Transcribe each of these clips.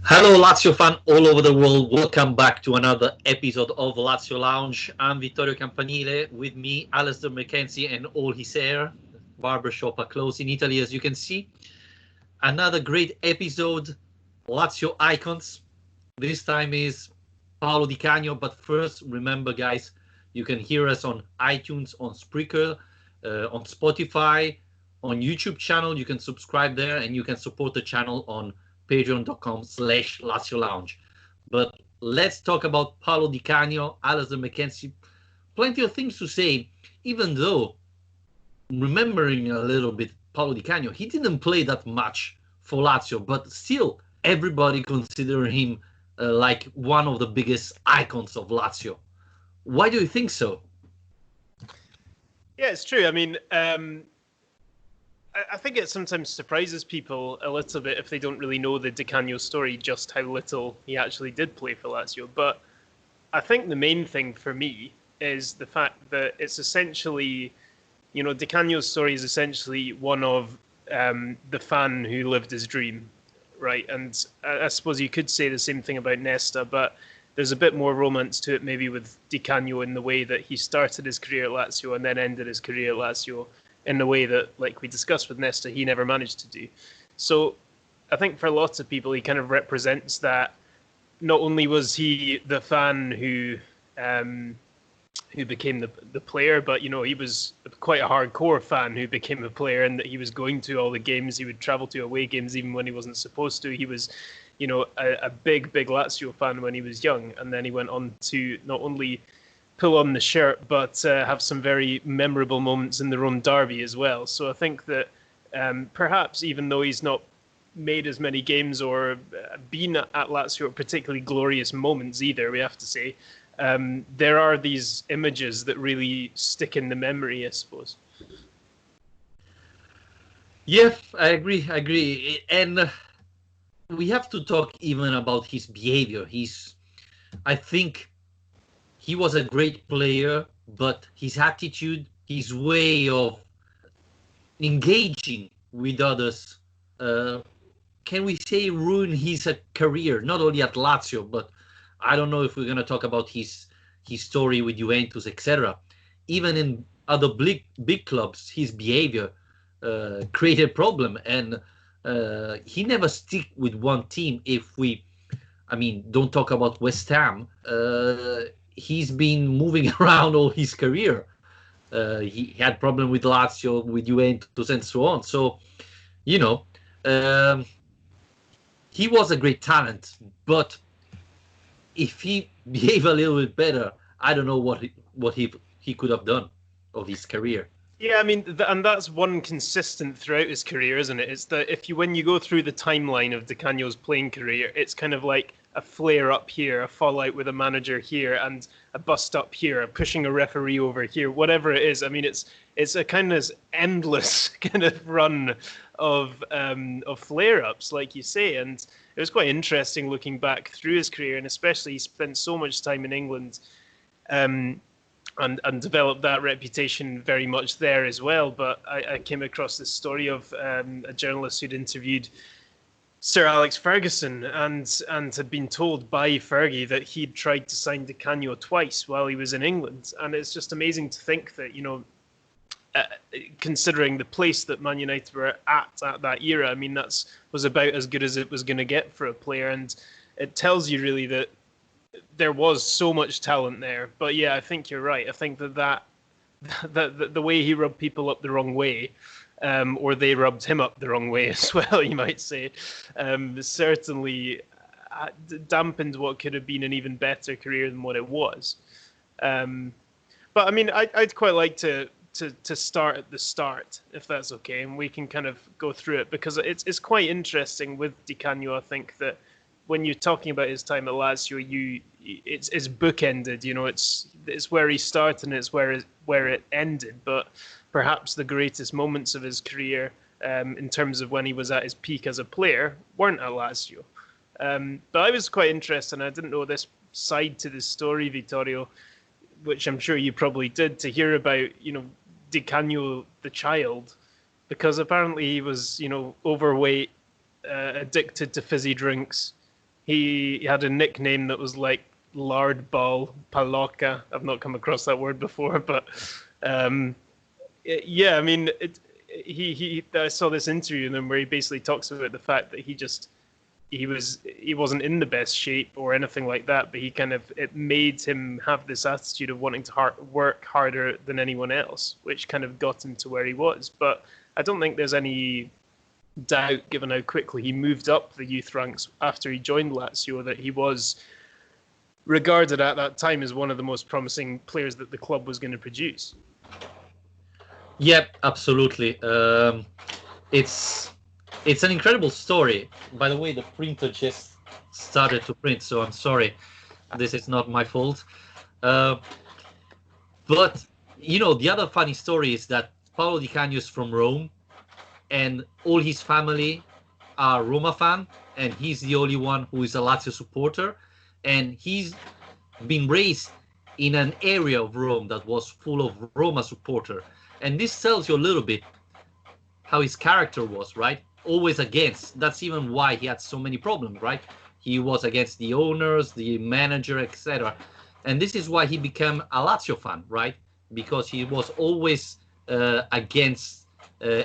Hello, Lazio fan all over the world. Welcome back to another episode of Lazio Lounge. I'm Vittorio Campanile. With me, Alistair McKenzie and all his hair. Barbershop are closed in Italy, as you can see. Another great episode. Lazio icons. This time is Paolo Di Canio. But first, remember, guys, you can hear us on iTunes, on Spreaker, on Spotify, on YouTube channel. You can subscribe there, and you can support the channel on patreon.com/Lazio Lounge. But let's talk about Paolo Di Canio, Alistair McKenzie. Plenty of things to say, even though, remembering a little bit Paolo Di Canio, he didn't play that much for Lazio, but still everybody consider him like one of the biggest icons of Lazio. Why do you think so? Yeah, it's true. I think it sometimes surprises people a little bit if they don't really know the Di Canio story, just how little he actually did play for Lazio. But I think the main thing for me is the fact that it's essentially, Di Canio's story is essentially one of the fan who lived his dream, right? And I suppose you could say the same thing about Nesta, but there's a bit more romance to it maybe with Di Canio in the way that he started his career at Lazio and then ended his career at Lazio in the way that, like we discussed with Nesta, he never managed to do. So I think for lots of people, he kind of represents that. Not only was he the fan who became the player, but he was quite a hardcore fan who became a player, and that he was going to all the games. He would travel to away games even when he wasn't supposed to. He was, a big Lazio fan when he was young, and then he went on to not only pull on the shirt, but have some very memorable moments in the Rome derby as well. So I think that perhaps even though he's not made as many games or been at Lazio particularly glorious moments either, we have to say, there are these images that really stick in the memory, I suppose. Yeah, I agree. And we have to talk even about his behavior. I think he was a great player, but his attitude, his way of engaging with others, uh, can we say ruin his career, not only at Lazio, but I don't know if we're going to talk about his story with Juventus, etc. Even in other big clubs, his behavior created problem, and he never stick with one team. Don't talk about West Ham. He's been moving around all his career. He had problem with Lazio, with Juventus, and so on. So, you know, um, he was a great talent, but if he behaved a little bit better, I don't know what he could have done of his career. Yeah, and that's one consistent throughout his career, isn't it? It's that when you go through the timeline of Di Canio's playing career, it's kind of like a flare up here, a fallout with a manager here, and a bust up here, pushing a referee over here, whatever it is. It's a kind of endless kind of run of flare ups, like you say, and it was quite interesting looking back through his career, and especially he spent so much time in England. And developed that reputation very much there as well. But I came across this story of a journalist who'd interviewed Sir Alex Ferguson and had been told by Fergie that he'd tried to sign Di Canio twice while he was in England. And it's just amazing to think that, considering the place that Man United were at that era, that was about as good as it was going to get for a player. And it tells you really that there was so much talent there. But yeah, I think you're right. I think that the way he rubbed people up the wrong way, or they rubbed him up the wrong way as well, you might say, certainly dampened what could have been an even better career than what it was. But I'd quite like to start at the start, if that's okay, and we can kind of go through it, because it's quite interesting with Di Canio. I think that when you're talking about his time at Lazio, it's bookended. It's where he started and it's where it ended. But perhaps the greatest moments of his career, in terms of when he was at his peak as a player, weren't at Lazio. But I was quite interested, and I didn't know this side to the story, Vittorio, which I'm sure you probably did, to hear about Di Canio the child, because apparently he was overweight, addicted to fizzy drinks. he had a nickname that was like lard ball, palocca. I've not come across that word before, but yeah, I mean, I saw this interview in him where he basically talks about the fact that he wasn't in the best shape or anything like that, but it made him have this attitude of wanting to work harder than anyone else, which kind of got him to where he was. But I don't think there's any doubt, given how quickly he moved up the youth ranks after he joined Lazio, that he was regarded at that time as one of the most promising players that the club was going to produce. Yep, absolutely. It's an incredible story. By the way, the printer just started to print, so I'm sorry. This is not my fault. But, the other funny story is that Paolo Di Canio is from Rome, and all his family are Roma fan, and he's the only one who is a Lazio supporter. And he's been raised in an area of Rome that was full of Roma supporter. And this tells you a little bit how his character was, right? Always against. That's even why he had so many problems, right? He was against the owners, the manager, etc. And this is why he became a Lazio fan, right? Because he was always against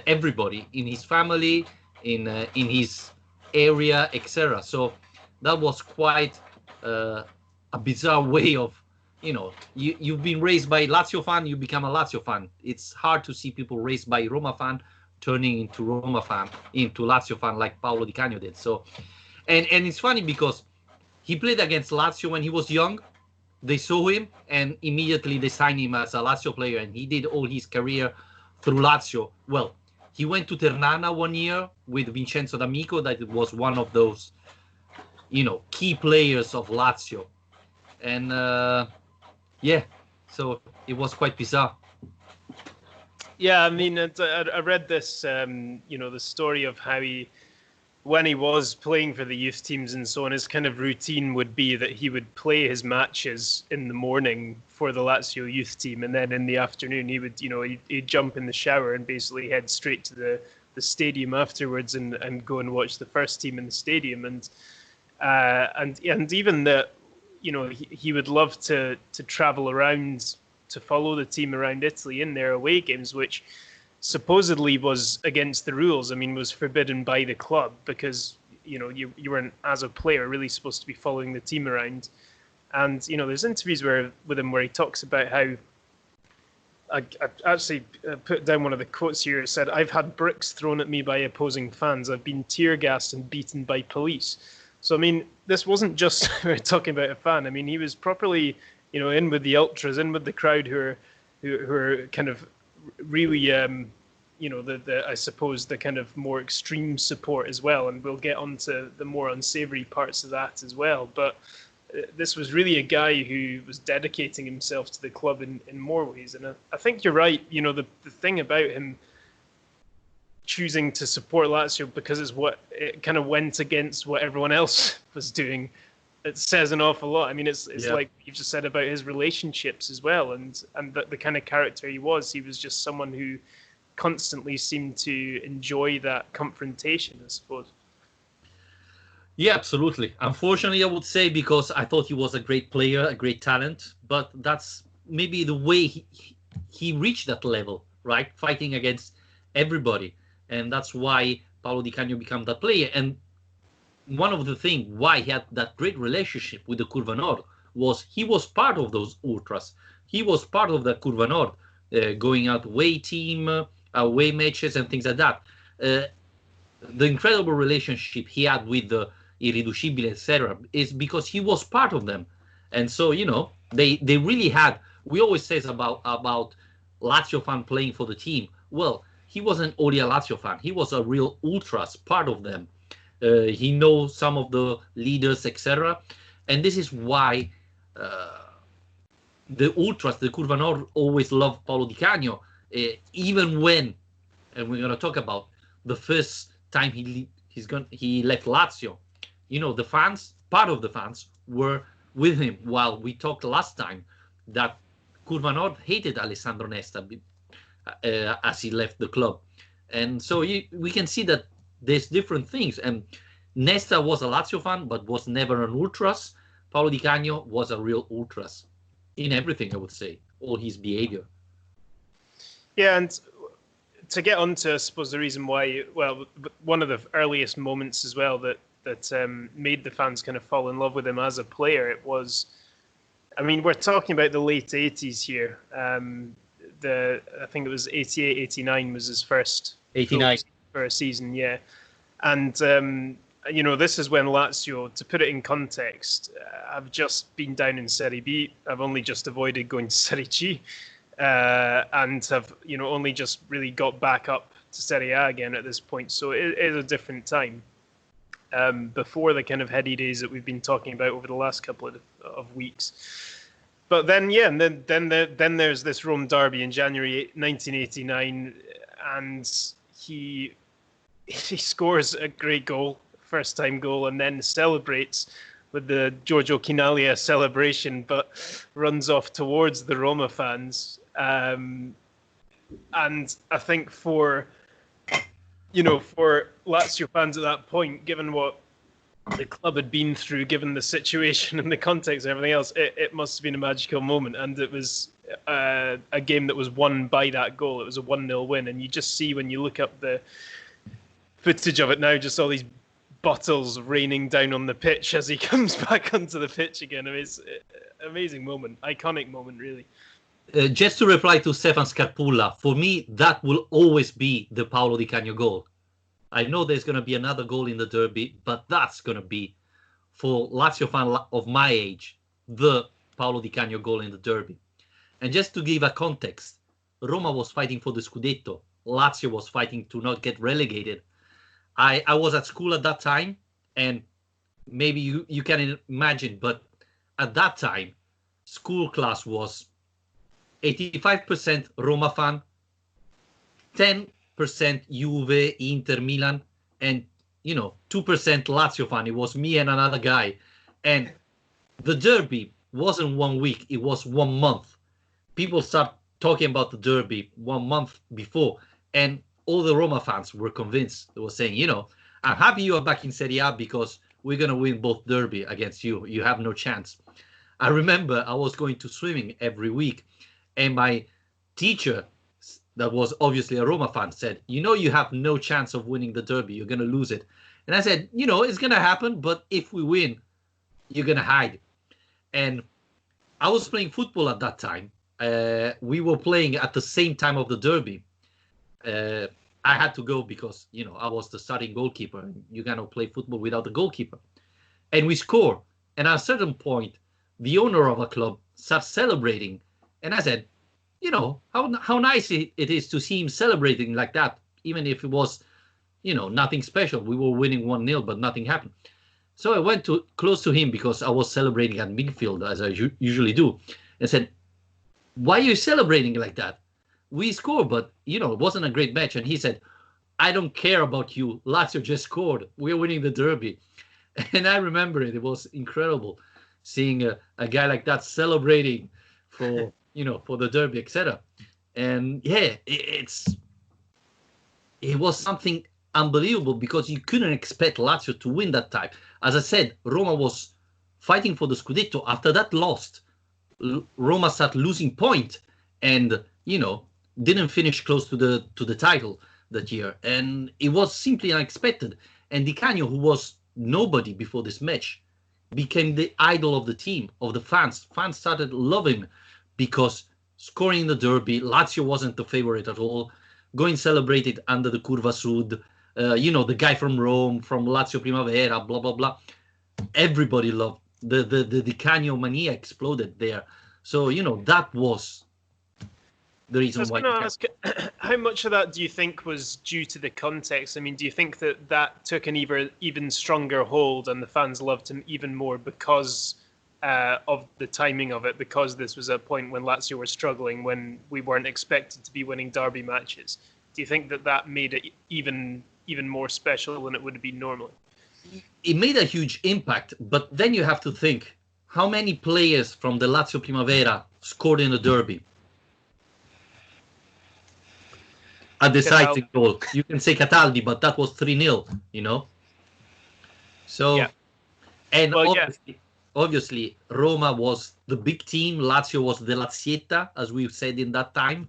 everybody in his family, in his area, etc. So that was quite a bizarre way of, you've been raised by Lazio fan, you become a Lazio fan. It's hard to see people raised by Roma fan turning into Lazio fan like Paolo Di Canio did. So, and it's funny because he played against Lazio when he was young. They saw him and immediately they signed him as a Lazio player, and he did all his career through Lazio. Well, he went to Ternana one year with Vincenzo D'Amico, that was one of those, key players of Lazio. And so it was quite bizarre. Yeah, I mean, I read this, the story of how when he was playing for the youth teams and so on, his kind of routine would be that he would play his matches in the morning for the Lazio youth team, and then in the afternoon he would, he'd jump in the shower and basically head straight to the stadium afterwards and go and watch the first team in the stadium, and even that, he would love to travel around to follow the team around Italy in their away games, which supposedly was against the rules. I mean, was forbidden by the club because, you weren't, as a player, really supposed to be following the team around. And, there's interviews with him where he talks about how, I actually put down one of the quotes here. It said, "I've had bricks thrown at me by opposing fans. I've been tear gassed and beaten by police." So, I mean, this wasn't just we're talking about a fan. I mean, he was properly, in with the ultras, in with the crowd who are kind of really, I suppose the kind of more extreme support as well. And we'll get onto the more unsavory parts of that as well. But this was really a guy who was dedicating himself to the club in more ways. And I think you're right. The thing about him choosing to support Lazio because it kind of went against what everyone else was doing, it says an awful lot. I mean, it's like you've just said about his relationships as well, and the kind of character he was just someone who constantly seemed to enjoy that confrontation, I suppose. Yeah, absolutely. Unfortunately, I would say, because I thought he was a great player, a great talent, but that's maybe the way he reached that level, right? Fighting against everybody. And that's why Paolo Di Canio became that player. And one of the things why he had that great relationship with the Curva Nord was he was part of those ultras. He was part of the Curva Nord, going out away team, away matches and things like that. The incredible relationship he had with the Irriducibile, etc., is because he was part of them. And so, they really had, we always say about Lazio fan playing for the team. Well, he wasn't only a Lazio fan. He was a real ultras, part of them. He knows some of the leaders, etc. And this is why the ultras, the Curva Nord, always loved Paolo Di Canio, even when, and we're going to talk about the first time he left Lazio. The fans, part of the fans, were with him while we talked last time that Curva Nord hated Alessandro Nesta as he left the club. And so we can see that there's different things. And Nesta was a Lazio fan, but was never an ultras. Paolo Di Canio was a real ultras in everything, I would say, all his behavior. Yeah, and to get on to, I suppose, the reason why, well, one of the earliest moments as well that made the fans kind of fall in love with him as a player, it was, I mean, we're talking about the late 80s here. I think it was 88, 89 was his first 89 for a season, yeah. And, this is when Lazio, to put it in context, I've just been down in Serie B. I've only just avoided going to Serie G. And have only just really got back up to Serie A again at this point. So it is a different time. Before the kind of heady days that we've been talking about over the last couple of weeks. But then, yeah, and then there's this Rome derby in January 1989, and he scores a great goal, first time goal, and then celebrates with the Giorgio Chinaglia celebration, but runs off towards the Roma fans. And I think for Lazio fans at that point, given what the club had been through, given the situation and the context and everything else, it must have been a magical moment. And it was a game that was won by that goal. It was a 1-0 win. And you just see when you look up the footage of it now, just all these bottles raining down on the pitch as he comes back onto the pitch again. It's an amazing moment, iconic moment, really. Just to reply to Stefan Scarpulla, for me, that will always be the Paolo Di Canio goal. I know there's going to be another goal in the derby, but that's going to be, for Lazio fan of my age, the Paolo Di Canio goal in the derby. And just to give a context, Roma was fighting for the Scudetto. Lazio was fighting to not get relegated. I was at school at that time, and maybe you can imagine, but at that time, school class was 85% Roma fan, 10% Juve, Inter, Milan, and 2% Lazio fan. It was me and another guy. And the derby wasn't 1 week, it was 1 month. People start talking about the derby 1 month before, and all the Roma fans were convinced. They were saying, I'm happy you are back in Serie A because we're going to win both derby against you. You have no chance. I remember I was going to swimming every week, and my teacher, that was obviously a Roma fan, said, you have no chance of winning the derby. You're going to lose it. And I said, it's going to happen, but if we win, you're going to hide. And I was playing football at that time. We were playing at the same time of the derby. I had to go because, I was the starting goalkeeper. And you cannot play football without a goalkeeper. And we score. And at a certain point, the owner of a club starts celebrating. And I said, how nice it is to see him celebrating like that, even if it was, nothing special. We were winning 1-0, but nothing happened. So I went close to him because I was celebrating at midfield, as I usually do, and said, why are you celebrating like that? We scored, but, it wasn't a great match. And he said, I don't care about you. Lazio just scored. We're winning the derby. And I remember it. It was incredible seeing a guy like that celebrating for, for the derby, etc. And yeah, it was something unbelievable because you couldn't expect Lazio to win that time. As I said, Roma was fighting for the Scudetto. After that lost, Roma started losing point and, didn't finish close to the title that year. And it was simply unexpected. And Di Canio, who was nobody before this match, became the idol of the team, of the fans. Fans started loving him because scoring in the derby, Lazio wasn't the favorite at all. Going celebrated under the Curva Sud, the guy from Rome, from Lazio Primavera, blah, blah, blah. Everybody loved the Di Canio mania exploded there. So, that was the reason why. I was going to ask, how much of that do you think was due to the context? I mean, do you think that took an even stronger hold and the fans loved him even more because of the timing of it, because this was a point when Lazio were struggling, when we weren't expected to be winning derby matches? Do you think that made it even more special than it would have been normally? It made a huge impact, but then you have to think, how many players from the Lazio Primavera scored in the derby? A decisive goal. You can say Cataldi, but that was 3-0, So, Yeah. and Well, yeah. obviously, Roma was the big team. Lazio was the Lazietta, as we've said in that time.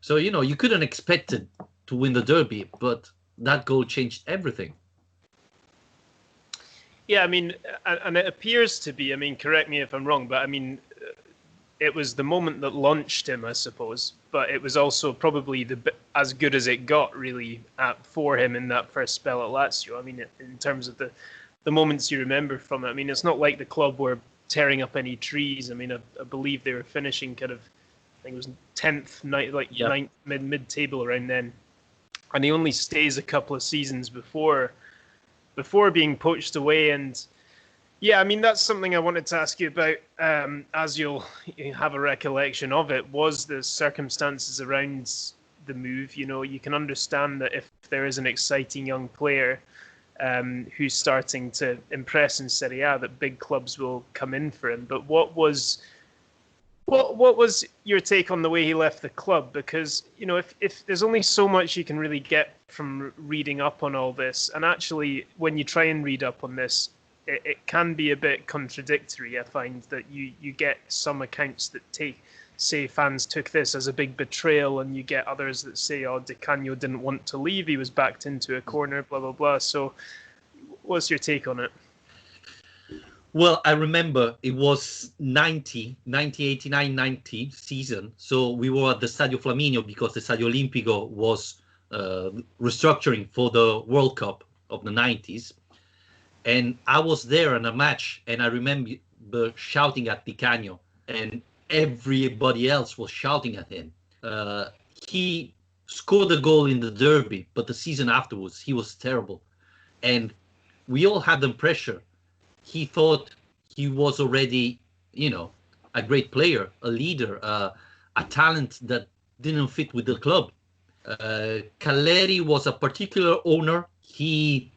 So, you couldn't expect it to win the derby, but that goal changed everything. Yeah, I mean, and it appears to be, I mean, correct me if I'm wrong, but I mean, it was the moment that launched him, I suppose. But it was also probably as good as it got, really, for him in that first spell at Lazio. I mean, in terms of the moments you remember from it, I mean, it's not like the club were tearing up any trees. I mean, I believe they were finishing kind of, I think it was 10th, ninth, mid-table around then. And he only stays a couple of seasons before being poached away. And yeah, I mean, that's something I wanted to ask you about, as you'll have a recollection of it, was the circumstances around the move. You can understand that if there is an exciting young player who's starting to impress in Serie A, that big clubs will come in for him. But what was your take on the way he left the club? Because, if there's only so much you can really get from reading up on all this, and actually when you try and read up on this, it can be a bit contradictory. I find that you get some accounts that say fans took this as a big betrayal, and you get others that say, oh, Di Canio didn't want to leave, he was backed into a corner, blah, blah, blah. So what's your take on it? Well, I remember it was 89, 90 season. So we were at the Stadio Flaminio because the Stadio Olimpico was restructuring for the World Cup of the 90s. And I was there in a match, and I remember shouting at Di Canio, and everybody else was shouting at him. He scored a goal in the derby, but the season afterwards, he was terrible. And we all had the pressure. He thought he was already, a great player, a leader, a talent that didn't fit with the club. Caleri was a particular owner. He,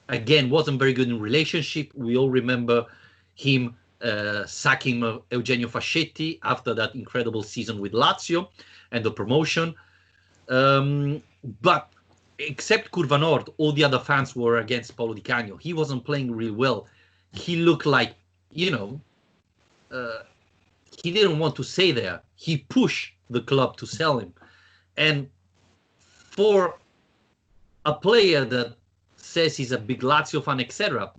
again, wasn't very good in relationship. We all remember him sacking Eugenio Fascetti after that incredible season with Lazio and the promotion. But except Curva Nord, all the other fans were against Paolo Di Canio. He wasn't playing really well. He looked like, he didn't want to stay there. He pushed the club to sell him. And for a player that says he's a big Lazio fan, etc.,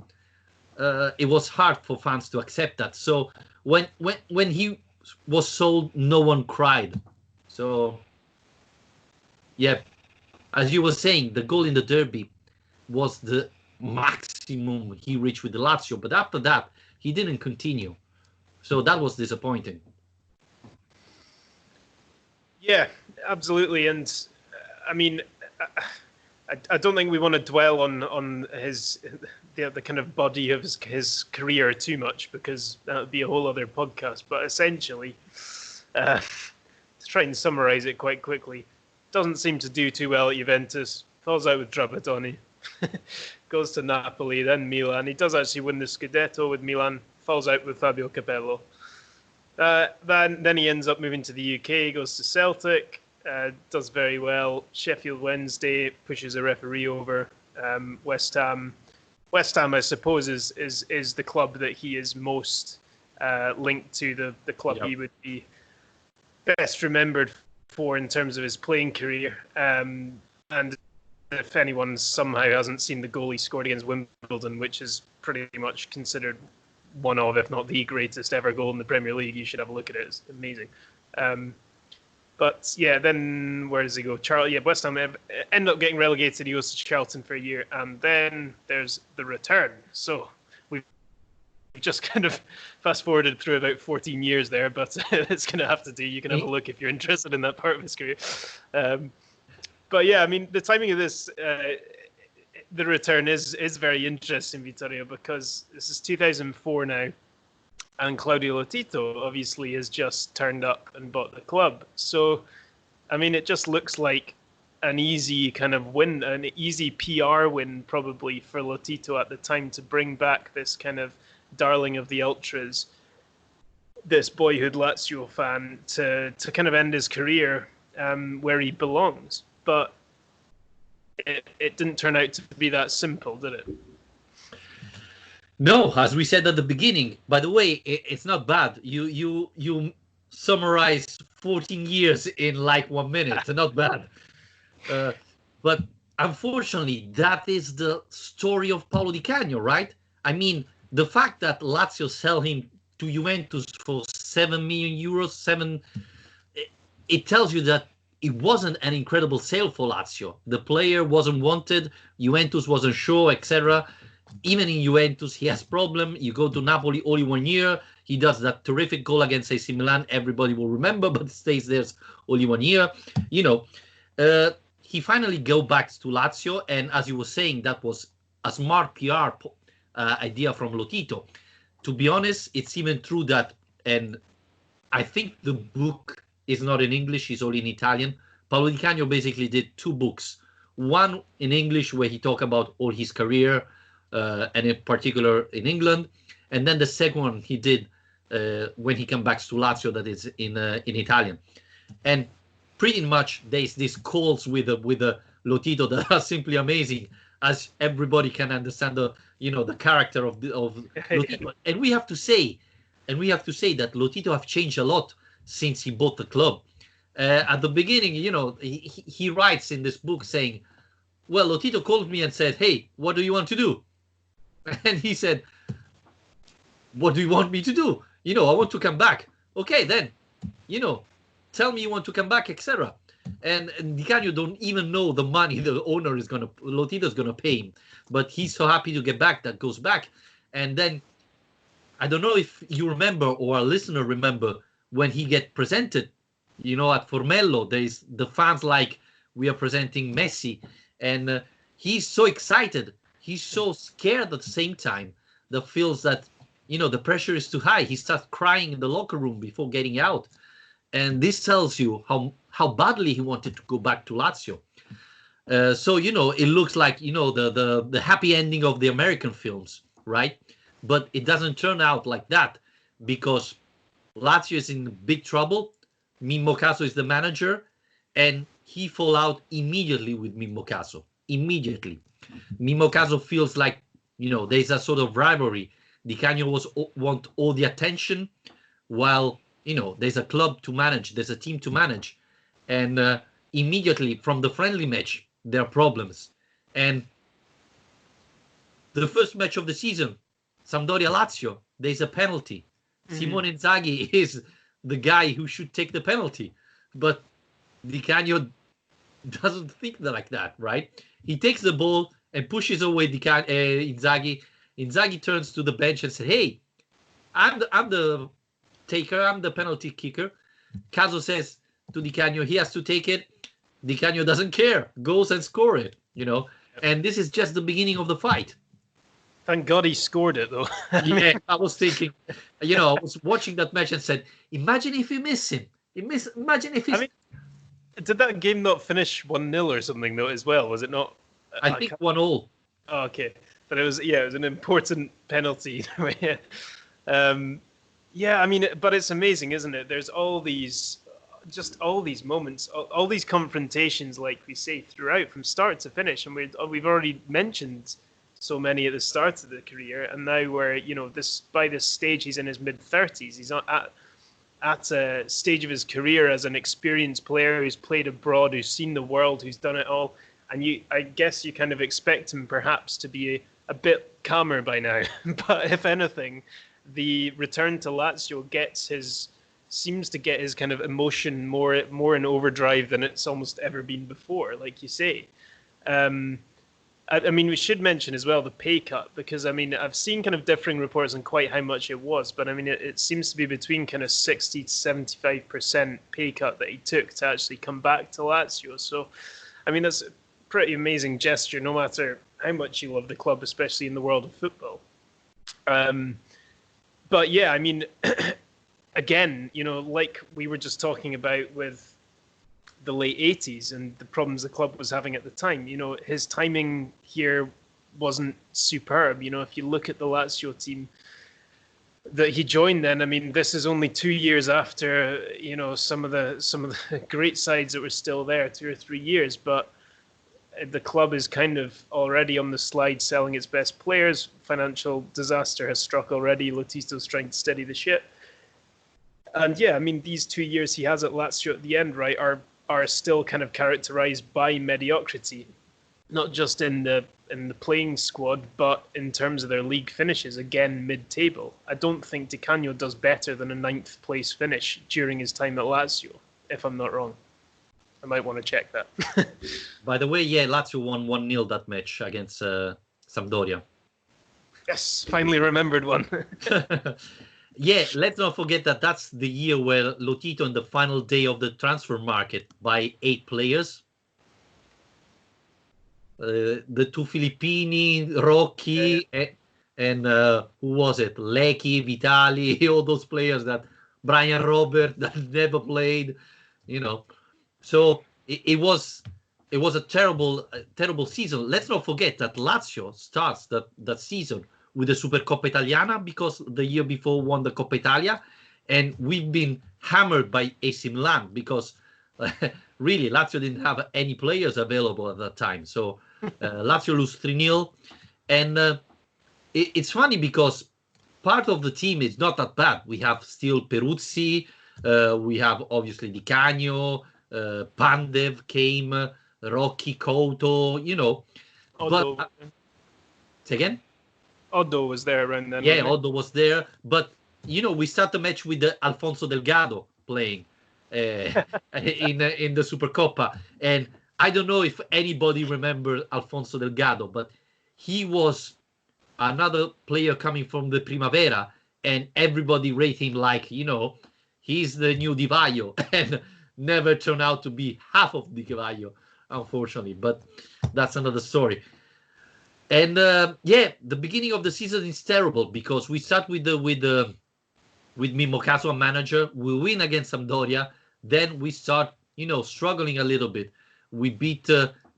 it was hard for fans to accept that. So when he was sold, no one cried. So, yeah, as you were saying, the goal in the derby was the maximum he reached with the Lazio, but after that he didn't continue, so that was disappointing. Yeah, absolutely. And I mean, I don't think we want to dwell on the kind of body of his career too much, because that would be a whole other podcast. But essentially, to try and summarize it quite quickly, doesn't seem to do too well at Juventus, falls out with Trapattoni, goes to Napoli, then Milan. He does actually win the Scudetto with Milan, falls out with Fabio Capello. Then he ends up moving to the UK, goes to Celtic, does very well. Sheffield Wednesday pushes a referee over. West Ham, I suppose, is the club that he is most linked to, the club he would be best remembered for in terms of his playing career. And if anyone somehow hasn't seen the goal he scored against Wimbledon, which is pretty much considered one of, if not the greatest ever goal in the Premier League, you should have a look at it. It's amazing. But yeah, then where does he go? West Ham end up getting relegated. He goes to Charlton for a year, and then there's the return. So we've just kind of fast forwarded through about 14 years there, but it's going to have to do. You can have a look if you're interested in that part of his career. But yeah, I mean, the timing of this, the return is very interesting, Vittorio, because this is 2004 now, and Claudio Lotito obviously has just turned up and bought the club. So, I mean, it just looks like an easy kind of win, an easy PR win probably for Lotito at the time, to bring back this kind of darling of the ultras, this boyhood Lazio fan, to kind of end his career where he belongs. But it didn't turn out to be that simple, did it? No, as we said at the beginning. By the way, it's not bad. You summarize 14 years in like 1 minute. Not bad. Uh, but unfortunately, that is the story of Paolo Di Canio, right? I mean, the fact that Lazio sell him to Juventus for 7 million euros, it tells you that it wasn't an incredible sale for Lazio. The player wasn't wanted, Juventus wasn't sure, etc. Even in Juventus, he has problem. You go to Napoli only 1 year. He does that terrific goal against AC Milan. Everybody will remember, but stays there only 1 year. You know, he finally go back to Lazio, and as you were saying, that was a smart PR idea from Lotito. To be honest, it's even true that, and I think the book is not in English; it's only in Italian. Paolo Di Canio basically did two books. One in English where he talked about all his career, and in particular in England, and then the second one he did when he came back to Lazio, that is in Italian. And pretty much there's these calls with the Lotito that are simply amazing, as everybody can understand the character of Lotito. And we have to say that Lotito have changed a lot since he bought the club. At the beginning, he writes in this book saying, well, Lotito called me and said, hey, what do you want to do? And he said, what do you want me to do? I want to come back. Okay, then, tell me you want to come back, etc. And Di Canio don't even know the money the owner Lotito's gonna pay him. But he's so happy to get back that goes back. And then, I don't know if you remember or our listener remember when he get presented, at Formello, there's the fans like, we are presenting Messi. And he's so excited. He's so scared at the same time that feels that, the pressure is too high. He starts crying in the locker room before getting out. And this tells you how badly he wanted to go back to Lazio. So, it looks like, the happy ending of the American films, right? But it doesn't turn out like that because Lazio is in big trouble. Mimmo Caso is the manager, and he fall out immediately with Mimmo Caso. Immediately. Mimmo Caso feels like, there's a sort of rivalry. Di Canio want all the attention, while, there's a club to manage, there's a team to manage. And immediately from the friendly match, there are problems. And the first match of the season, Sampdoria-Lazio, there's a penalty. Mm-hmm. Simone Inzaghi is the guy who should take the penalty. But Di Canio doesn't think like that, right? He takes the ball and pushes away Inzaghi. Inzaghi turns to the bench and says, hey, I'm the taker, I'm the penalty kicker. Caso says to Di Canio, he has to take it. Di Canio doesn't care, goes and score it, And this is just the beginning of the fight. Thank God he scored it, though. Yeah, I was thinking, I was watching that match and said, imagine if he missed him. Imagine if he's... Did that game not finish 1-0 or something, though, as well? Was it not? I think 1-1. Oh, okay. But it was an important penalty. But it's amazing, isn't it? There's all these moments, all these confrontations, like we say, throughout, from start to finish. And we've already mentioned so many at the start of the career, and now we're, by this stage, he's in his mid-30s. He's at a stage of his career as an experienced player who's played abroad, who's seen the world, who's done it all. And I guess you kind of expect him perhaps to be a bit calmer by now. But if anything, the return to Lazio seems to get his kind of emotion more in overdrive than it's almost ever been before, like you say. We should mention as well the pay cut, because I've seen kind of differing reports on quite how much it was, but it seems to be between kind of 60 to 75% pay cut that he took to actually come back to Lazio. So, that's a pretty amazing gesture, no matter how much you love the club, especially in the world of football. But yeah, again, like we were just talking about with the late 80s and the problems the club was having at the time, his timing here wasn't superb. If you look at the Lazio team that he joined then, this is only 2 years after, some of the great sides that were still there, 2 or 3 years. But The club is kind of already on the slide, selling its best players. Financial disaster has struck already. Lotisto's trying to steady the ship. And yeah, I mean, these 2 years he has at Lazio at the end, right, are still kind of characterized by mediocrity, not just in the playing squad, but in terms of their league finishes, again mid-table. I don't think Di Canio does better than a 9th place finish during his time at Lazio, if I'm not wrong. I might want to check that. By the way, yeah, Lazio won 1-0 that match against Sampdoria. Yes, finally remembered one. Yeah, let's not forget that that's the year where Lotito, on the final day of the transfer market, buy 8 players. The 2 Filippini, Rocchi, and who was it? Leckie, Vitali, all those players that Brian Robert that never played, you know. So it was a terrible season. Let's not forget that Lazio starts that season with the Supercoppa Italiana, because the year before won the Coppa Italia, and we've been hammered by AC Milan because really Lazio didn't have any players available at that time. So Lazio lose 3-0, and it's funny because part of the team is not that bad. We have still Peruzzi, we have obviously Di Canio, Pandev came, Rocchi, Couto, you know. Oddo. But say again? Oddo was there around then. Yeah, Oddo was there. But, you know, we start the match with Alfonso Delgado playing in the Supercoppa. And I don't know if anybody remembers Alfonso Delgado, but he was another player coming from the Primavera, and everybody rate him like, you know, he's the new Di Vaio, and never turned out to be half of Di Vaio, unfortunately. But that's another story. And yeah, the beginning of the season is terrible because we start with Mimmo Caso, a manager. We win against Sampdoria. Then we start, you know, struggling a little bit. We beat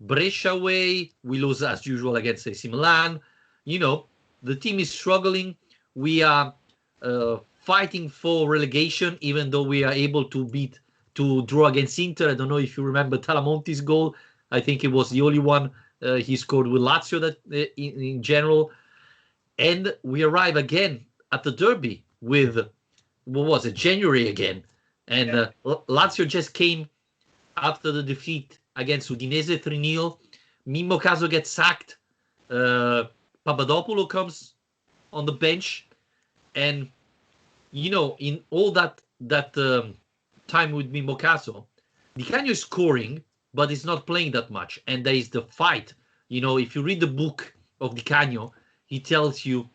Brescia away. We lose as usual against AC Milan. You know, the team is struggling. We are fighting for relegation, even though we are able to draw against Inter. I don't know if you remember Talamonti's goal. I think it was the only one he scored with Lazio that in general. And we arrive again at the derby with, what was it, January again. And Lazio just came after the defeat against Udinese 3-0. Mimmo Caso gets sacked. Papadopoulou comes on the bench. And, you know, in all that time with Mimmo Caso, Di Canio is scoring, but he's not playing that much. And there is the fight. You know, if you read the book of Di Canio, he tells you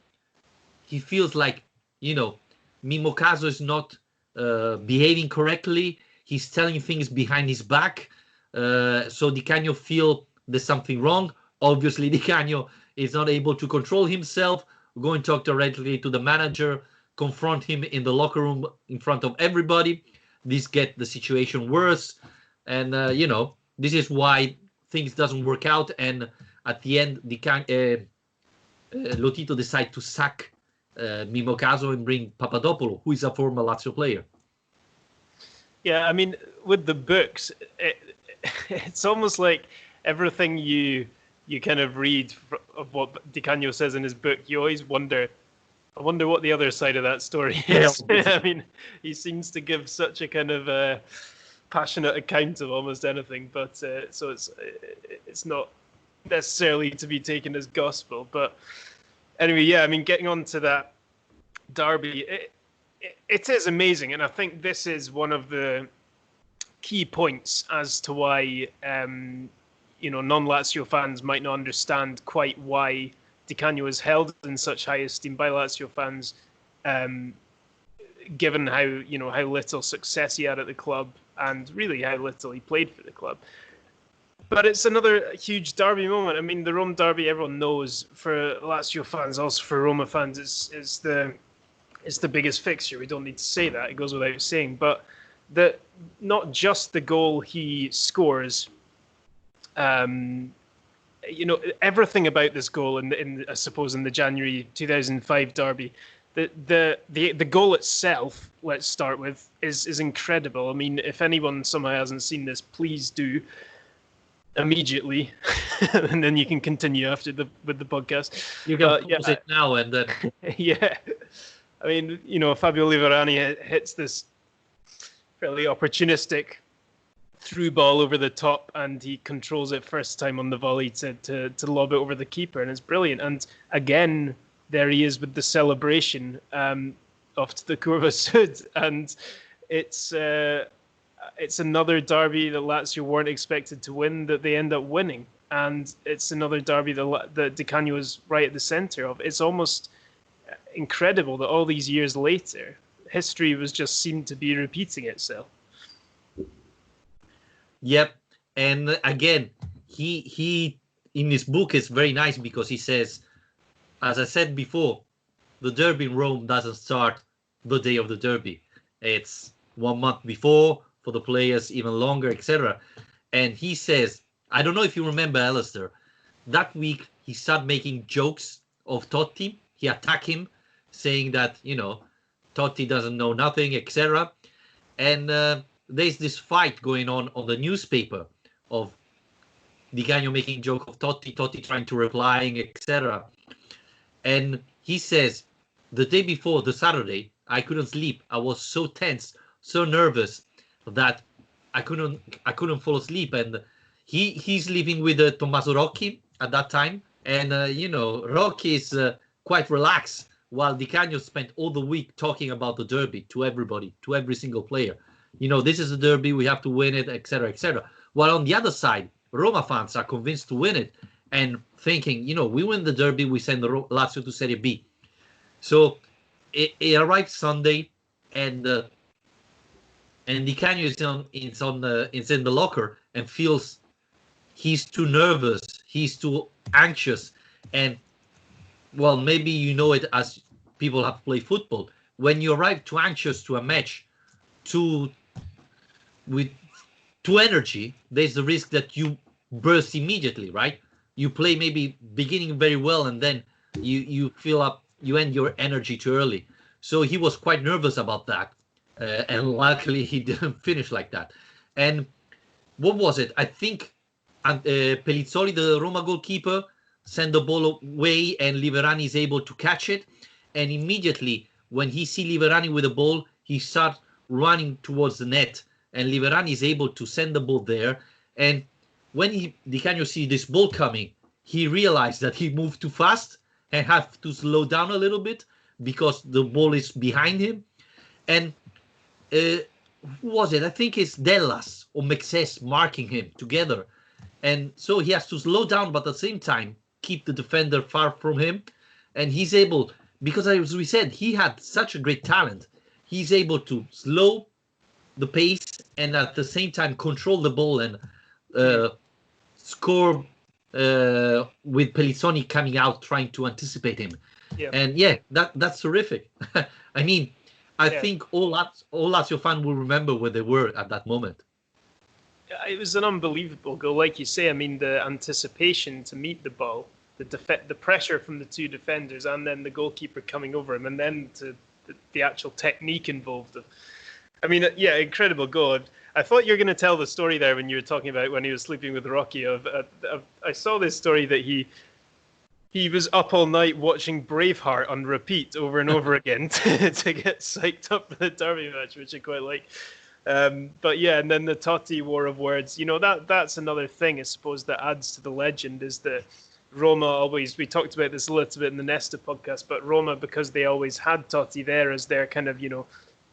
he feels like, you know, Mimmo Caso is not behaving correctly. He's telling things behind his back. So Di Canio feel there's something wrong. Obviously, Di Canio is not able to control himself. Go and talk directly to the manager, confront him in the locker room in front of everybody. This get the situation worse. And, you know, this is why things doesn't work out. And at the end, Lotito decide to sack Mimmo Caso and bring Papadopoulou, who is a former Lazio player. Yeah, I mean, with the books, it's almost like everything you kind of read of what Di Canio says in his book, you always wonder, I wonder what the other side of that story is. I mean, he seems to give such a kind of passionate account of almost anything, but so it's not necessarily to be taken as gospel. But anyway, yeah, I mean, getting on to that derby, it is amazing, and I think this is one of the key points as to why you know, non-Lazio fans might not understand quite why Di Canio is held in such high esteem by Lazio fans, given how, you know, how little success he had at the club and really how little he played for the club. But it's another huge derby moment. I mean, the Rome derby, everyone knows, for Lazio fans, also for Roma fans, is the biggest fixture. We don't need to say that; it goes without saying. But not just the goal he scores. You know, everything about this goal in I suppose in the January 2005 derby, the goal itself, let's start with, is incredible. I mean, if anyone somehow hasn't seen this, please do. immediately, and then you can continue after with the podcast. You can pause it now and then. Yeah, I mean, Fabio Liverani hits this fairly opportunistic through ball over the top, and he controls it first time on the volley to lob it over the keeper, and it's brilliant. And again, there he is with the celebration off to the Curva Sud, and it's another derby that Lazio weren't expected to win that they end up winning, and it's another derby that Di Canio was right at the center of. It's almost incredible that all these years later, history was just seemed to be repeating itself. Yep, and again, he in his book is very nice because he says, as I said before, the derby in Rome doesn't start the day of the derby. It's 1 month before, for the players even longer, etc. And he says, I don't know if you remember, Alistair, that week he started making jokes of Totti. He attacked him, saying that, Totti doesn't know nothing, etc. And there's this fight going on the newspaper of Di Canio making joke of Totti trying to replying, etc. And he says, the day before, the Saturday, I couldn't sleep. I was so tense, so nervous that I couldn't fall asleep. And he's living with Tommaso Rocchi at that time. And, Rocchi is quite relaxed, while Di Canio spent all the week talking about the derby to everybody, to every single player. This is a derby, we have to win it, etc., etc. While on the other side, Roma fans are convinced to win it and thinking, we win the derby, we send the Lazio to Serie B. So it arrived Sunday, and Di Canio is in the locker and feels he's too nervous, he's too anxious, and well, maybe it as people have played football. When you arrive too anxious to a match, with too energy, there's the risk that you burst immediately, right? You play maybe beginning very well, and then you fill up, you end your energy too early. So he was quite nervous about that, and luckily he didn't finish like that. And what was it? I think Pellizzoli, the Roma goalkeeper, sent the ball away, and Liverani is able to catch it. And immediately, when he see Liverani with the ball, he starts running towards the net, and Liverani is able to send the ball there. And when Di Canio see this ball coming, he realized that he moved too fast and have to slow down a little bit because the ball is behind him. And who was it? I think it's Dellas or Mexes marking him together. And so he has to slow down, but at the same time, keep the defender far from him. And he's able, because as we said, he had such a great talent. He's able to slow the pace and at the same time control the ball and score with Pellizzoni coming out trying to anticipate him. Yeah. And that's terrific. I mean, I think all Lazio fans will remember where they were at that moment. It was an unbelievable goal, like you say. I mean, the anticipation to meet the ball, the pressure from the two defenders, and then the goalkeeper coming over him, and then to the actual technique involved. I mean, incredible goal. I thought you were going to tell the story there when you were talking about when he was sleeping with Rocky. I saw this story that he was up all night watching Braveheart on repeat over and over again to get psyched up for the derby match, which I quite like. But yeah, and then the Totti war of words. That's another thing, I suppose, that adds to the legend is that Roma always, we talked about this a little bit in the Nesta podcast, but Roma, because they always had Totti there as their kind of,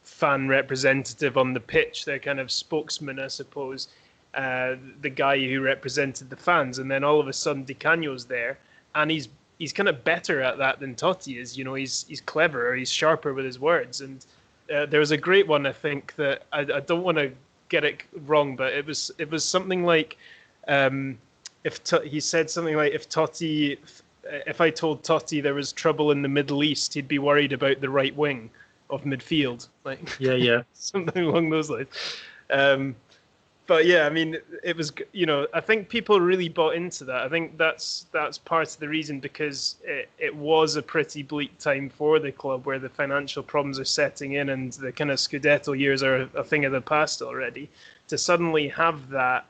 fan representative on the pitch, their kind of spokesman, I suppose, the guy who represented the fans. And then all of a sudden Di Canio's there, and he's kind of better at that than Totti is. He's cleverer, he's sharper with his words. And there was a great one, I think, that I don't want to get it wrong, but it was something like, he said something like, if I told Totti there was trouble in the Middle East, he'd be worried about the right wing of midfield, like something along those lines. But yeah, I mean, it was, I think people really bought into that. I think that's part of the reason, because it was a pretty bleak time for the club where the financial problems are setting in and the kind of Scudetto years are a thing of the past already. To suddenly have that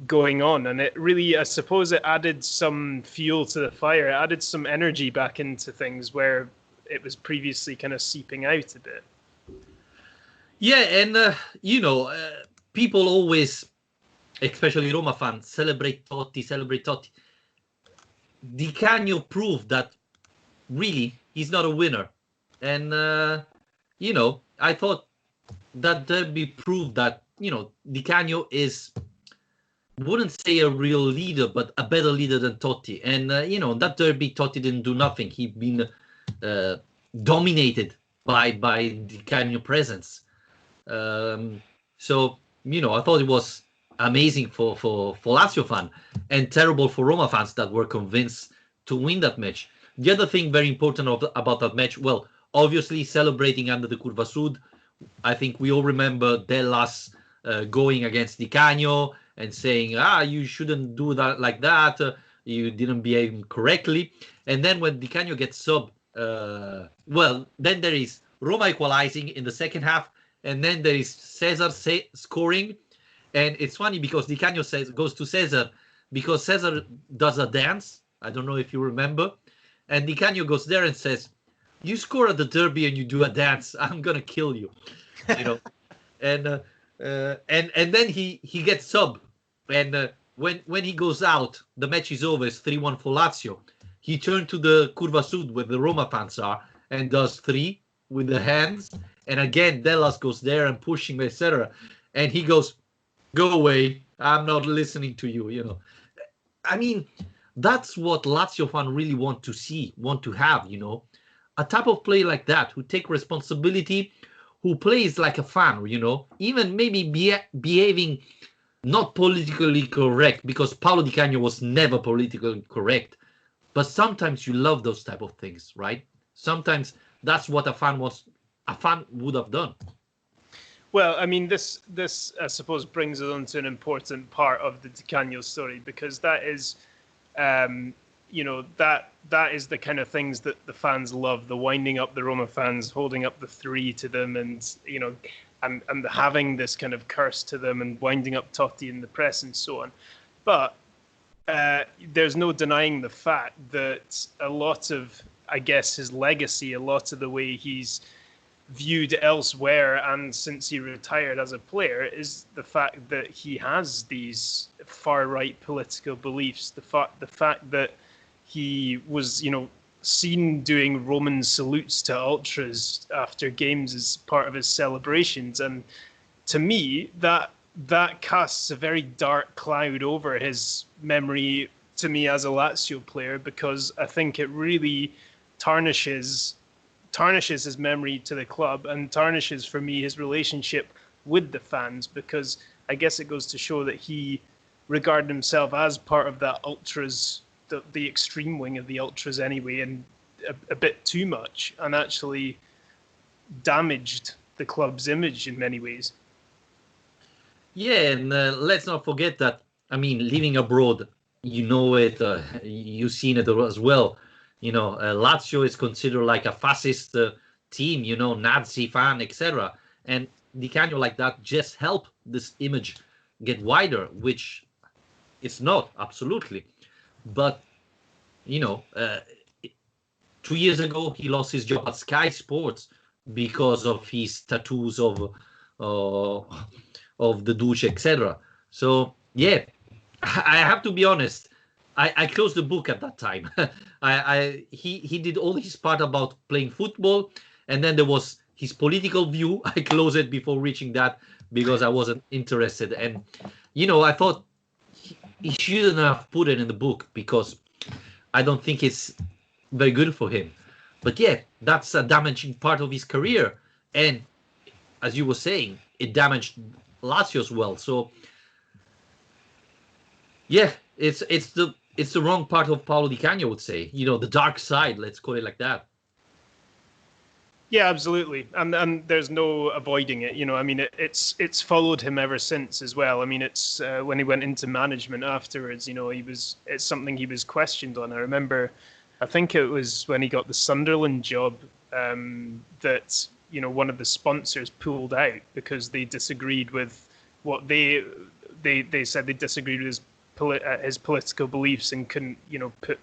going on, and it really, I suppose, it added some fuel to the fire. It added some energy back into things where it was previously kind of seeping out a bit. Yeah, and people always, especially Roma fans, celebrate Totti, celebrate Totti. Di Canio proved that really he's not a winner, and I thought that derby proved that Di Canio is, wouldn't say a real leader, but a better leader than Totti. And that derby, Totti didn't do nothing. He'd been dominated by Di Canio presence. So I thought it was amazing for Lazio fan and terrible for Roma fans that were convinced to win that match. The other thing very important about that match, well, obviously celebrating under the Curva Sud. I think we all remember Dellas going against Di Canio and saying, you shouldn't do that like that. You didn't behave correctly. And then when Di Canio gets sub, then there is Roma equalizing in the second half. And then there is Cesar scoring. And it's funny because Di Canio goes to Cesar because Cesar does a dance. I don't know if you remember. And Di Canio goes there and says, "You score at the derby and you do a dance, I'm gonna kill you." And then he gets sub. And when he goes out, the match is over. It's 3-1 for Lazio. He turned to the Curva Sud where the Roma fans are and does 3 with the hands. And again, Dellas goes there and pushing, etc. And he goes, "Go away. I'm not listening to you." I mean, that's what Lazio fans really want to have, a type of play like that, who take responsibility, who plays like a fan, even maybe behaving not politically correct, because Paolo Di Canio was never politically correct. But sometimes you love those type of things, right? Sometimes that's what a fan would have done. Well, I mean, this I suppose brings us on to an important part of the Di Canio story, because that is, that is the kind of things that the fans love, the winding up the Roma fans, holding up the 3 to them, and and having this kind of curse to them, and winding up Totti in the press and so on. But there's no denying the fact that a lot of, I guess, his legacy, a lot of the way he's viewed elsewhere and since he retired as a player, is the fact that he has these far-right political beliefs. The fact that he was, seen doing Roman salutes to ultras after games as part of his celebrations, and to me, that casts a very dark cloud over his memory to me as a Lazio player, because I think it really tarnishes his memory to the club, and tarnishes for me his relationship with the fans, because I guess it goes to show that he regarded himself as part of that ultras, the extreme wing of the ultras anyway, and a bit too much, and actually damaged the club's image in many ways. Yeah, and let's not forget that, living abroad, you've seen it as well. Lazio is considered like a fascist team, Nazi fan, etc. And Di Canio like that just help this image get wider, which it's not, absolutely. But, 2 years ago, he lost his job at Sky Sports because of his tattoos of the douche, etc. So, yeah, I have to be honest. I closed the book at that time. He did all his part about playing football, and then there was his political view. I closed it before reaching that because I wasn't interested. And I thought he shouldn't have put it in the book because I don't think it's very good for him. But yeah, that's a damaging part of his career, and as you were saying, it damaged Lazio as well. So yeah, it's the wrong part of Paolo Di Canio, I would say. The dark side, let's call it like that. Yeah, absolutely, and there's no avoiding it. It's followed him ever since as well. It's when he went into management afterwards. It's something he was questioned on. I remember, I think it was when he got the Sunderland job, that one of the sponsors pulled out because they disagreed with what they they said they disagreed with his political beliefs and couldn't,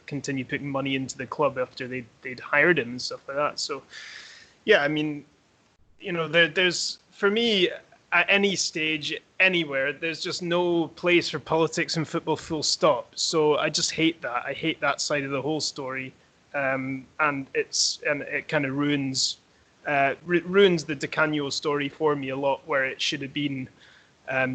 continue putting money into the club after they'd hired him and stuff like that. So, yeah, I mean, there's, for me, at any stage, anywhere, there's just no place for politics in football, full stop. So I just hate that. I hate that side of the whole story, and it kind of ruins the Di Canio story for me a lot, where it should have been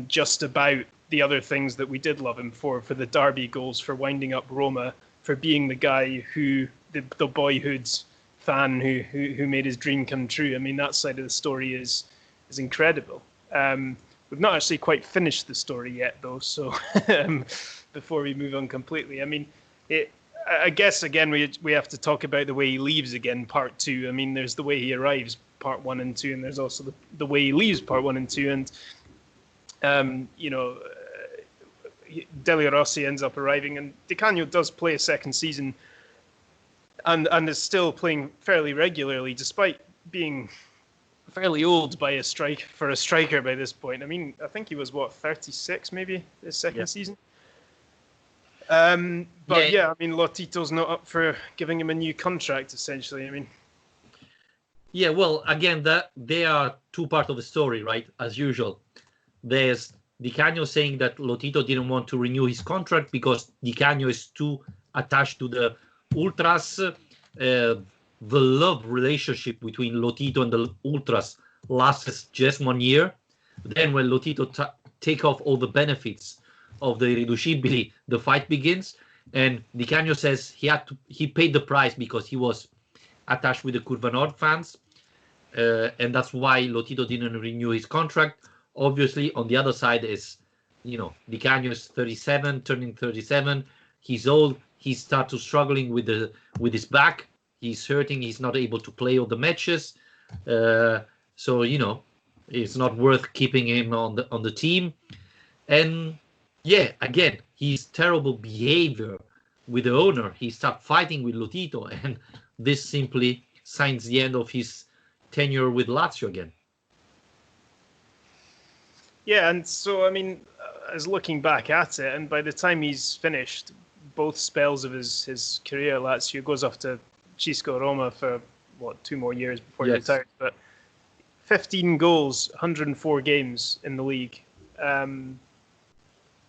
just about the other things that we did love him for the Derby goals, for winding up Roma, for being the guy who the boyhood fan who made his dream come true. I mean, that side of the story is incredible. We've not actually quite finished the story yet, though. So before we move on completely, I mean, I guess again we have to talk about the way he leaves again, part 2. I mean, there's the way he arrives, part 1 and 2, and there's also the way he leaves, part 1 and 2, and Delio Rossi ends up arriving, and Di Canio does play a second season, and is still playing fairly regularly, despite being fairly old for a striker by this point. I mean, I think he was 36 maybe his second season. But I mean, Lotito's not up for giving him a new contract, essentially. I mean, yeah, well, again, there are two parts of the story, right? As usual, there's Di Canio saying that Lotito didn't want to renew his contract because Di Canio is too attached to the Ultras. The love relationship between Lotito and the Ultras lasts just 1 year. Then when Lotito take off all the benefits of the irreducibili, the fight begins. And Di Canio says he paid the price because he was attached with the Curva Nord fans. And that's why Lotito didn't renew his contract. Obviously, on the other side is, Di Canio is 37, turning 37. He's old. He starts struggling with his back. He's hurting. He's not able to play all the matches. So it's not worth keeping him on the team. And yeah, again, his terrible behavior with the owner. He started fighting with Lotito, and this simply signs the end of his tenure with Lazio again. Yeah, and so I mean, as looking back at it, and by the time he's finished both spells of his career at Lazio, goes off to Cisco Roma for 2 more years before he retired. But 15 goals, 104 games in the league.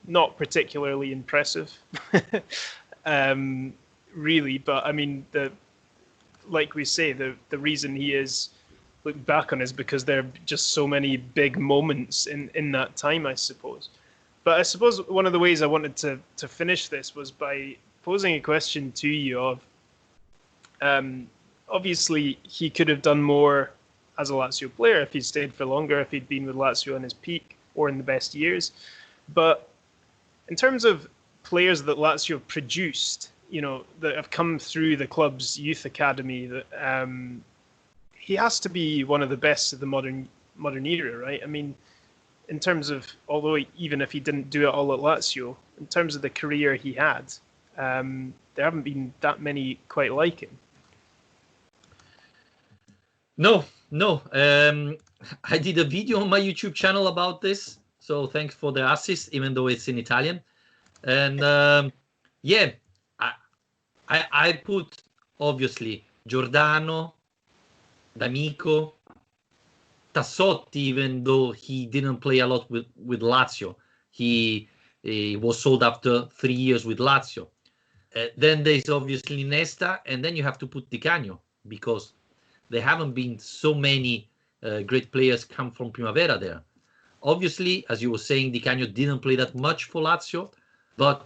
Not particularly impressive, really. But I mean, like we say, the reason he is looked back on is because there are just so many big moments in that time, I suppose. But I suppose one of the ways I wanted to finish this was by posing a question to you of, obviously he could have done more as a Lazio player if he'd stayed for longer, if he'd been with Lazio in his peak or in the best years. But in terms of players that Lazio produced, that have come through the club's youth academy, that he has to be one of the best of the modern era, right? I mean, in terms of, although even if he didn't do it all at Lazio, in terms of the career he had, there haven't been that many quite like him. No. I did a video on my YouTube channel about this, so thanks for the assist, even though it's in Italian. And I put, obviously, Giordano, D'Amico, Tassotti, even though he didn't play a lot with Lazio. He was sold after 3 years with Lazio. Then there's obviously Nesta, and then you have to put Di Canio, because there haven't been so many great players come from Primavera there. Obviously, as you were saying, Di Canio didn't play that much for Lazio, but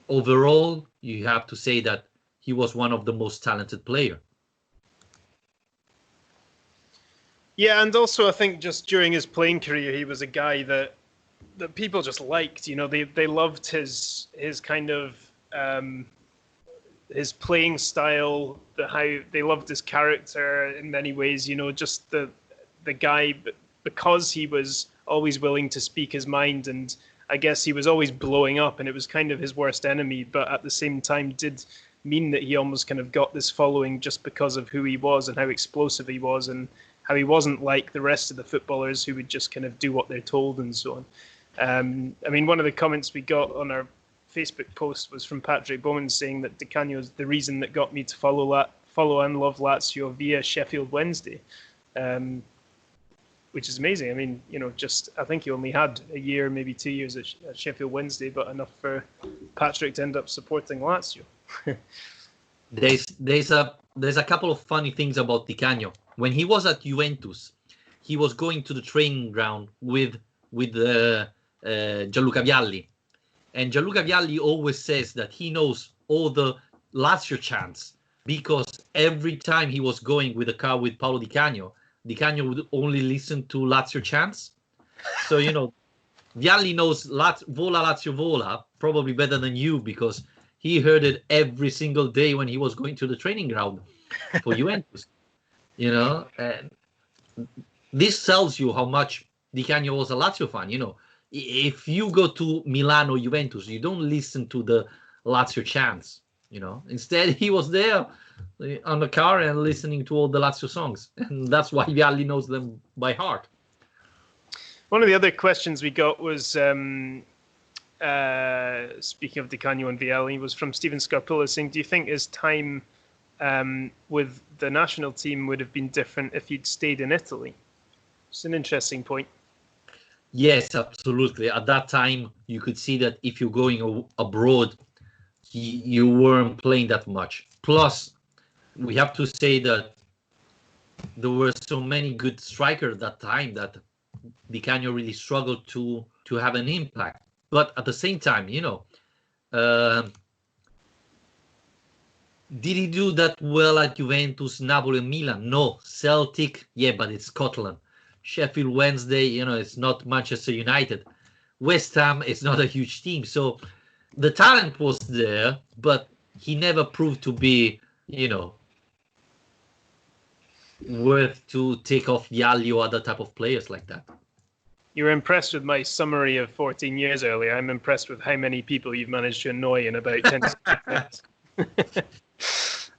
overall, you have to say that he was one of the most talented players. Yeah, and also I think just during his playing career, he was a guy that people just liked. They loved his kind of his playing style, how they loved his character in many ways. Just the guy, because he was always willing to speak his mind, and I guess he was always blowing up, and it was kind of his worst enemy. But at the same time, did mean that he almost kind of got this following just because of who he was and how explosive he was, and how he wasn't like the rest of the footballers who would just kind of do what they're told and so on. I mean, one of the comments we got on our Facebook post was from Patrick Bowman saying that Di Canio is the reason that got me to follow and love Lazio via Sheffield Wednesday, which is amazing. I mean, I think he only had a year, maybe 2 years at Sheffield Wednesday, but enough for Patrick to end up supporting Lazio. There's a couple of funny things about Di Canio. When he was at Juventus, he was going to the training ground with Gianluca Vialli, and Gianluca Vialli always says that he knows all the Lazio chants because every time he was going with a car with Paolo Di Canio would only listen to Lazio chants. So Vialli knows Vola Lazio Vola probably better than you because he heard it every single day when he was going to the training ground for Juventus. And this tells you how much Di Canio was a Lazio fan. If you go to Milan or Juventus, you don't listen to the Lazio chants. Instead he was there on the car and listening to all the Lazio songs, and that's why Vialli knows them by heart. One of the other questions we got was, speaking of Di Canio and Vialli, was from Stephen Scarpilla saying, do you think his time with the national team would have been different if he'd stayed in Italy? It's an interesting point. Yes, absolutely. At that time, you could see that if you're going abroad, you weren't playing that much. Plus, we have to say that there were so many good strikers at that time that Di Canio really struggled to have an impact. But at the same time, did he do that well at Juventus, Napoli, and Milan? No. Celtic, yeah, but it's Scotland. Sheffield Wednesday, it's not Manchester United. West Ham is not a huge team. So the talent was there, but he never proved to be, worth to take off Vialli or other type of players like that. You were impressed with my summary of 14 years earlier. I'm impressed with how many people you've managed to annoy in about 10 seconds.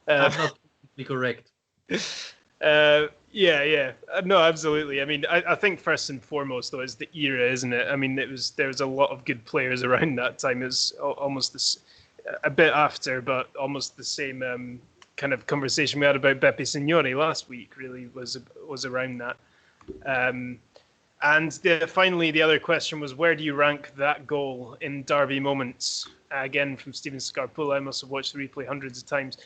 I'm not completely correct. Yeah. No, absolutely. I mean, I think first and foremost, though, is the era, isn't it? I mean, there was a lot of good players around that time. It was almost a bit after, but almost the same kind of conversation we had about Beppe Signori last week. Really was around that. And finally, the other question was, where do you rank that goal in derby moments? Again, from Stephen Scarpula. I must have watched the replay hundreds of times.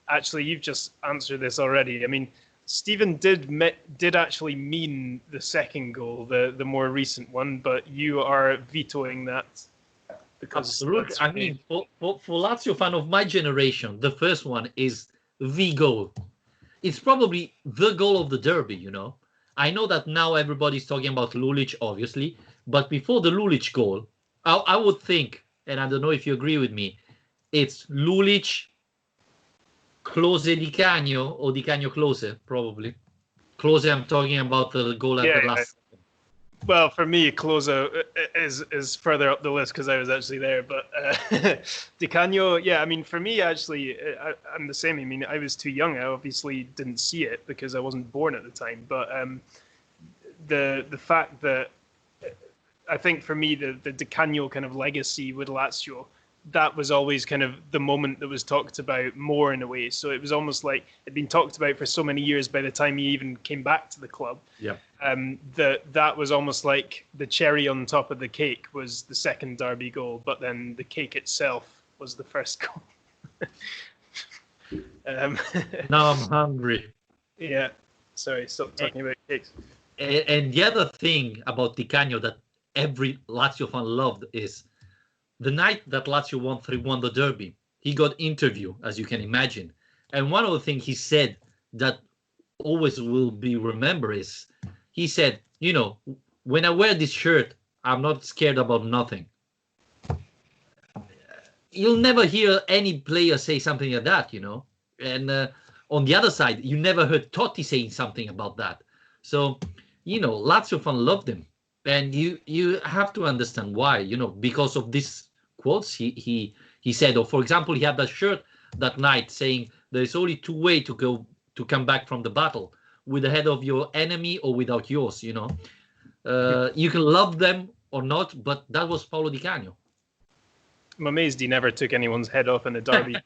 Actually, you've just answered this already. I mean, Stephen did actually mean the second goal, the more recent one, but you are vetoing that. Because absolutely. I mean, for Lazio fan of my generation, the first one is the goal. It's probably the goal of the derby, I know that now everybody's talking about Lulic, obviously, but before the Lulic goal, I would think, and I don't know if you agree with me, it's Lulic, Klose Di Canio, or Di Canio Klose, probably. Klose, I'm talking about the goal at the last. Well, for me, Klose is further up the list because I was actually there. But Di Canio, yeah, I mean, for me, actually, I'm the same. I mean, I was too young. I obviously didn't see it because I wasn't born at the time. But the fact that I think for me, the Di Canio kind of legacy with Lazio, that was always kind of the moment that was talked about more in a way. So it was almost like it'd been talked about for so many years by the time he even came back to the club. Yeah. That was almost like the cherry on top of the cake was the second derby goal, but then the cake itself was the first goal. Now I'm hungry. Yeah. Sorry, stop talking about cakes. And the other thing about Di Canio that every Lazio fan loved is the night that Lazio won 3-1 the derby, he got interviewed, as you can imagine. And one of the things he said that always will be remembered is, he said, when I wear this shirt, I'm not scared about nothing. You'll never hear any player say something like that, And on the other side, you never heard Totti saying something about that. So, Lazio fan loved him. And you have to understand why, because of this quotes he said, or for example, he had that shirt that night saying there's only two ways to come back from the battle, with the head of your enemy or without yours. You can love them or not, but that was Paolo Di Canio. I'm amazed he never took anyone's head off in a derby.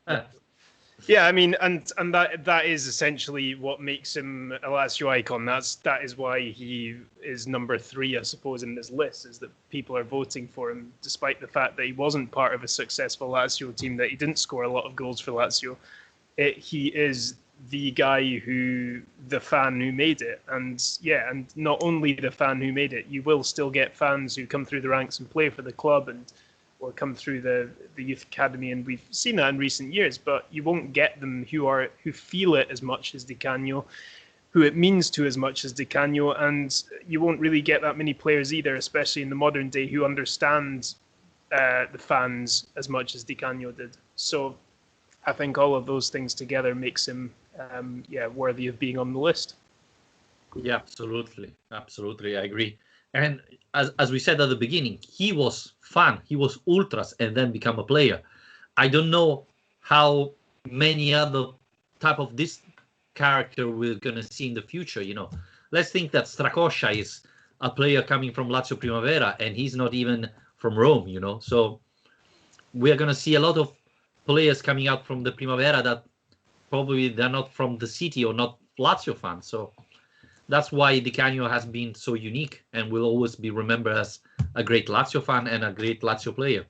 Yeah, I mean, and that is essentially what makes him a Lazio icon. That is why he is number 3, I suppose, in this list, is that people are voting for him, despite the fact that he wasn't part of a successful Lazio team, that he didn't score a lot of goals for Lazio. He is the guy the fan who made it. And yeah, and not only the fan who made it, you will still get fans who come through the ranks and play for the club or come through the youth academy, and we've seen that in recent years, but you won't get them who feel it as much as Di Canio, who it means to as much as Di Canio, and you won't really get that many players either, especially in the modern day, who understand the fans as much as Di Canio did. So I think all of those things together makes him worthy of being on the list. Yeah, absolutely, I agree. And as we said at the beginning, he was fan, he was ultras, and then become a player. I don't know how many other type of this character we're gonna see in the future. Let's think that Strakosha is a player coming from Lazio Primavera, and he's not even from Rome. So we're gonna see a lot of players coming out from the Primavera that probably they're not from the city or not Lazio fans. So that's why Di Canio has been so unique and will always be remembered as a great Lazio fan and a great Lazio player.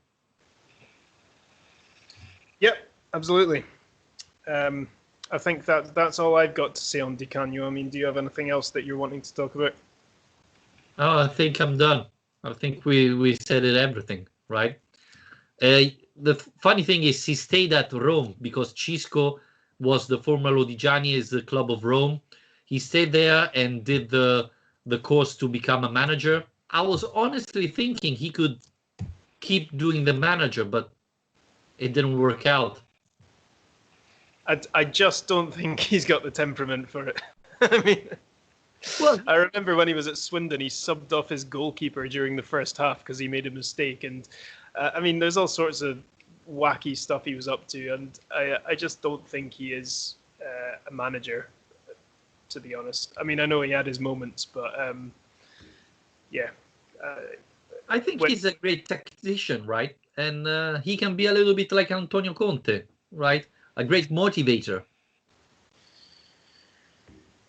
Yep, absolutely. I think that's all I've got to say on Di Canio. I mean, do you have anything else that you're wanting to talk about? Oh, I think I'm done. I think we said it everything, right? The funny thing is he stayed at Rome because Cisco was the former Lodigiani, is the club of Rome. He stayed there and did the course to become a manager. I was honestly thinking he could keep doing the manager, but it didn't work out. I just don't think he's got the temperament for it. I mean, well, I remember when he was at Swindon, he subbed off his goalkeeper during the first half because he made a mistake. And I mean, there's all sorts of wacky stuff he was up to. And I just don't think he is a manager, to be honest. I mean, I know he had his moments, but yeah. I think he's a great tactician, right? And he can be a little bit like Antonio Conte, right? A great motivator.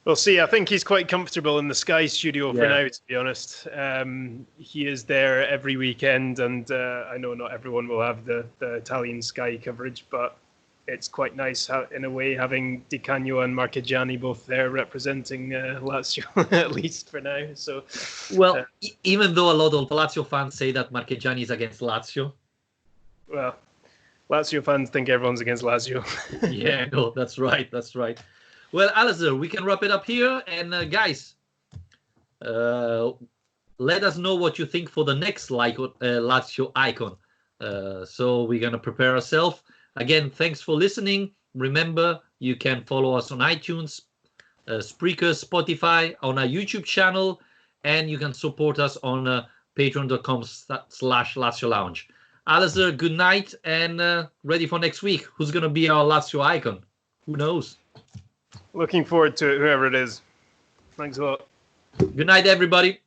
Well, see, I think he's quite comfortable in the Sky studio for now, to be honest. He is there every weekend, and I know not everyone will have the Italian Sky coverage, but it's quite nice, in a way, having Di Canio and Marchegiani both there representing Lazio, at least for now. So, well, even though a lot of Lazio fans say that Marchegiani is against Lazio. Well, Lazio fans think everyone's against Lazio. Yeah, no, that's right. Well, Alistair, we can wrap it up here. And guys, let us know what you think for the next Lazio icon. So we're going to prepare ourselves. Again, thanks for listening. Remember, you can follow us on iTunes, Spreaker, Spotify, on our YouTube channel, and you can support us on patreon.com/Lazio Lounge. Alistair, good night, and ready for next week. Who's going to be our Lazio icon? Who knows? Looking forward to it, whoever it is. Thanks a lot. Good night, everybody.